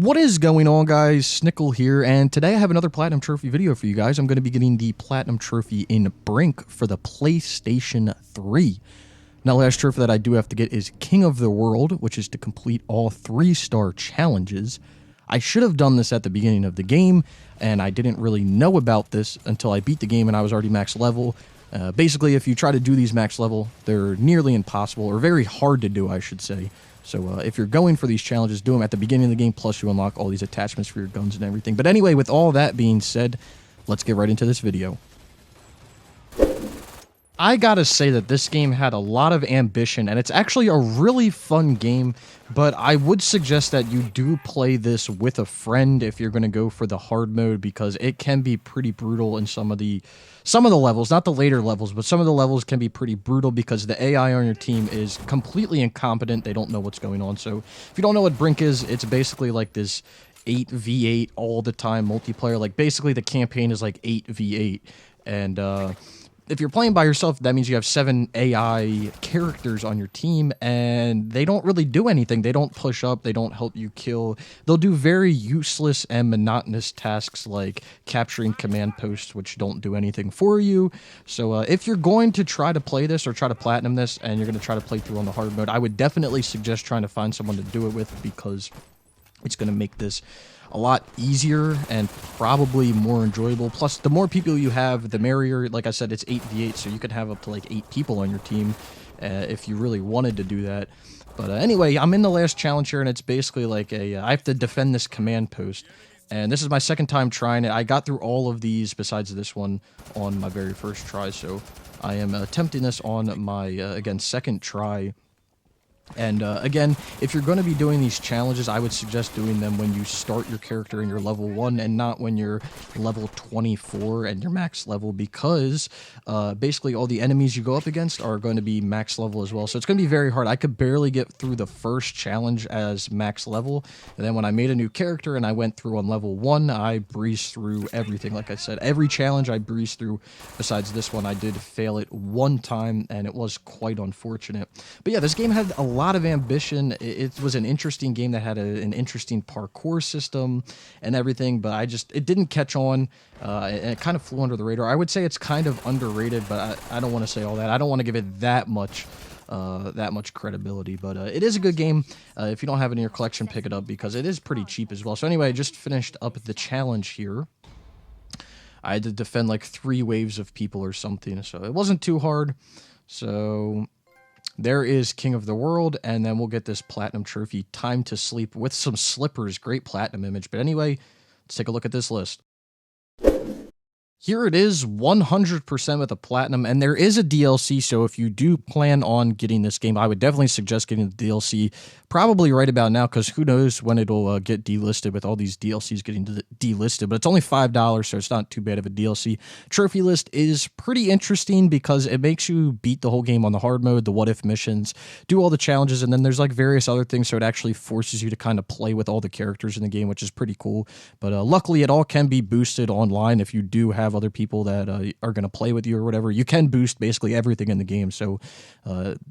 What is going on, guys? Snickel here, and today I have another Platinum Trophy video for you guys. I'm going to be getting the Platinum Trophy in Brink for the PlayStation 3. Now, the last trophy that I do have to get is King of the World, which is to complete all 3-star challenges. I should have done this at the beginning of the game, and I didn't really know about this until I beat the game and I was already max level. Basically, if you try to do these max level, they're nearly impossible, or very hard to do, I should say. So if you're going for these challenges, do them at the beginning of the game, plus you unlock all these attachments for your guns and everything. But anyway, with all that being said, let's get right into this video. I gotta say that this game had a lot of ambition, and it's actually a really fun game, but I would suggest that you do play this with a friend if you're gonna go for the hard mode, because it can be pretty brutal in some of the levels, not the later levels, but some of the levels can be pretty brutal because the AI on your team is completely incompetent. They don't know what's going on. So if you don't know what Brink is, it's basically like this 8v8 all the time multiplayer. Like basically the campaign is like 8v8, and if you're playing by yourself, that means you have 7 AI characters on your team, and they don't really do anything. They don't push up. They don't help you kill. They'll do very useless and monotonous tasks like capturing command posts, which don't do anything for you. So if you're going to try to play this or try to platinum this, and you're going to try to play through on the hard mode, I would definitely suggest trying to find someone to do it with, because it's going to make this a lot easier and probably more enjoyable. Plus, the more people you have, the merrier. Like I said, it's 8v8, so you could have up to like 8 people on your team if you really wanted to do that. But anyway, I'm in the last challenge here, and it's basically like I have to defend this command post. And this is my second time trying it. I got through all of these besides this one on my very first try, so I am attempting this on my, again, second try. And again, if you're going to be doing these challenges, I would suggest doing them when you start your character in your level 1 and not when you're level 24 and your max level, because basically all the enemies you go up against are going to be max level as well. So it's going to be very hard. I could barely get through the first challenge as max level, and then when I made a new character and I went through on level 1, I breezed through everything. Like I said, every challenge I breezed through besides this one. I did fail it one time, and it was quite unfortunate. But yeah, this game had a lot of ambition. It was an interesting game that had an interesting parkour system and everything, but it didn't catch on, and it kind of flew under the radar. I would say it's kind of underrated, but I don't want to say all that. I don't want to give it that much credibility, but it is a good game. If you don't have it in your collection, pick it up, because it is pretty cheap as well. So anyway, I just finished up the challenge here. I had to defend like 3 waves of people or something, so it wasn't too hard. So there is King of the World, and then we'll get this Platinum Trophy, Time to Sleep, with some slippers. Great Platinum image. But anyway, let's take a look at this list. Here it is, 100% with a Platinum, and there is a DLC, so if you do plan on getting this game, I would definitely suggest getting the DLC probably right about now, because who knows when it'll get delisted with all these DLCs getting delisted, but it's only $5, so it's not too bad of a DLC. Trophy list is pretty interesting because it makes you beat the whole game on the hard mode, the what-if missions, do all the challenges, and then there's like various other things, so it actually forces you to kind of play with all the characters in the game, which is pretty cool. But luckily, it all can be boosted online if you do have other people that are going to play with you or whatever. You can boost basically everything in the game, so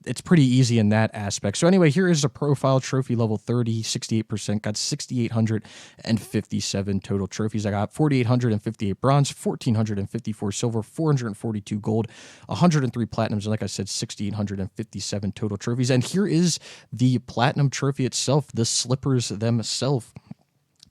it's pretty easy in that aspect. So anyway, here is a profile. Trophy level 30, 68%, got 6,857 total trophies. I got 4,858 bronze, 1,454 silver, 442 gold, 103 platinums, and like I said, 6,857 total trophies. And here is the Platinum Trophy itself, the slippers themselves.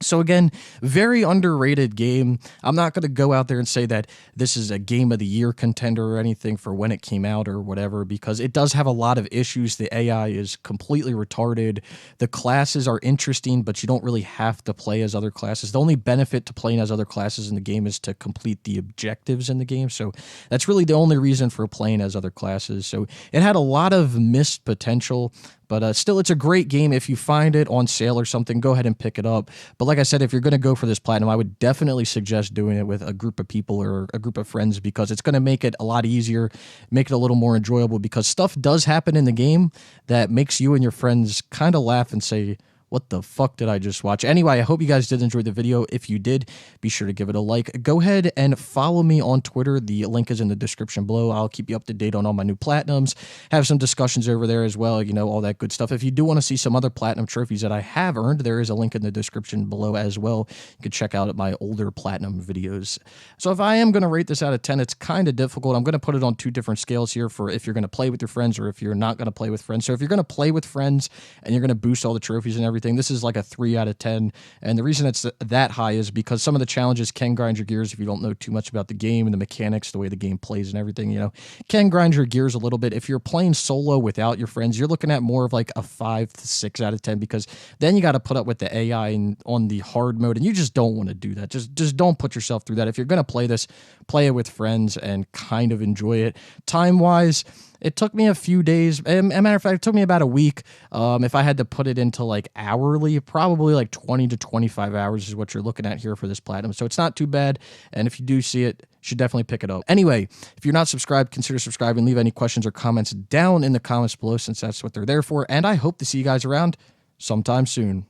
So again, very underrated game. I'm not going to go out there and say that this is a Game of the Year contender or anything for when it came out or whatever, because it does have a lot of issues. The AI is completely retarded. The classes are interesting, but you don't really have to play as other classes. The only benefit to playing as other classes in the game is to complete the objectives in the game. So that's really the only reason for playing as other classes. So it had a lot of missed potential. But still, it's a great game. If you find it on sale or something, go ahead and pick it up. But like I said, if you're going to go for this Platinum, I would definitely suggest doing it with a group of people or a group of friends, because it's going to make it a lot easier, make it a little more enjoyable, because stuff does happen in the game that makes you and your friends kind of laugh and say, What the fuck did I just watch? Anyway, I hope you guys did enjoy the video. If you did, be sure to give it a like. Go ahead and follow me on Twitter. The link is in the description below. I'll keep you up to date on all my new platinums, have some discussions over there as well, you know, all that good stuff. If you do want to see some other platinum trophies that I have earned, there is a link in the description below as well. You can check out my older platinum videos. So if I am going to rate this out of 10, it's kind of difficult. I'm going to put it on two different scales here for if you're going to play with your friends or if you're not going to play with friends. So if you're going to play with friends and you're going to boost all the trophies and everything, this is like a 3 out of 10. And the reason it's that high is because some of the challenges can grind your gears if you don't know too much about the game and the mechanics, the way the game plays and everything, you know, can grind your gears a little bit. If you're playing solo without your friends, you're looking at more of like a 5 to 6 out of 10, because then you got to put up with the AI on the hard mode, and you just don't want to do that. Just don't put yourself through that. If you're going to play this, play it with friends and kind of enjoy it. Time-wise, it took me a few days. As a matter of fact, it took me about a week. If I had to put it into like hourly, probably like 20 to 25 hours is what you're looking at here for this platinum. So it's not too bad. And if you do see it, you should definitely pick it up. Anyway, if you're not subscribed, consider subscribing. Leave any questions or comments down in the comments below, since that's what they're there for. And I hope to see you guys around sometime soon.